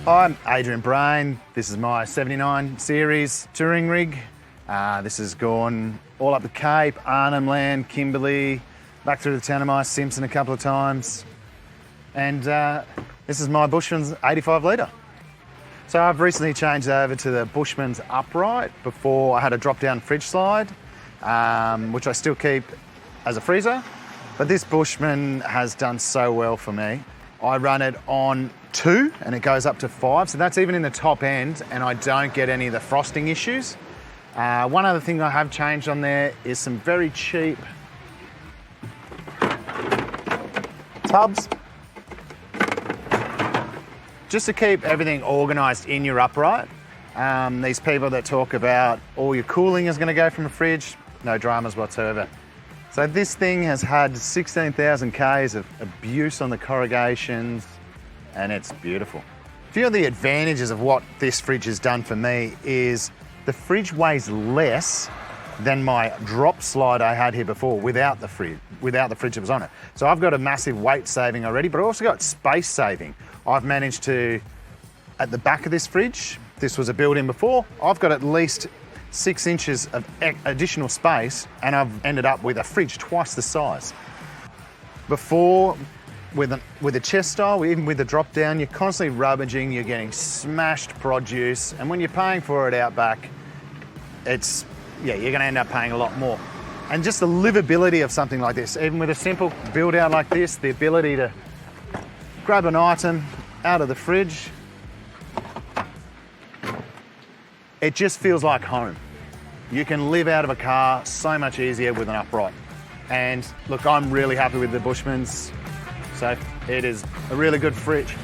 I'm Adrian Brain. This is my 79 series touring rig. This has gone all up the Cape, Arnhem Land, Kimberley, back through the Tanami, Simpson a couple of times. And this is my Bushman's 85 litre. So I've recently changed over to the Bushman's upright. Before I had a drop-down fridge slide, which I still keep as a freezer. But this Bushman has done so well for me. I run it on 2 and it goes up to 5, so that's even in the top end, and I don't get any of the frosting issues. One other thing I have changed on there is some very cheap tubs, just to keep everything organised in your upright. These people that talk about all your cooling is going to go from a fridge, no dramas whatsoever. So this thing has had 16,000 Ks of abuse on the corrugations, and it's beautiful. A few of the advantages of what this fridge has done for me is the fridge weighs less than my drop slide I had here before without the fridge that was on it. So I've got a massive weight saving already, but I also got space saving. I've managed to, at the back of this fridge, this was a built-in before, I've got at least 6 inches of additional space, and I've ended up with a fridge twice the size. Before, with a chest style, even with the drop down, you're constantly rummaging, you're getting smashed produce, and when you're paying for it out back, you're gonna end up paying a lot more. And just the livability of something like this, even with a simple build out like this, the ability to grab an item out of the fridge, it just feels like home. You can live out of a car so much easier with an upright. And look, I'm really happy with the Bushmans. So it is a really good fridge.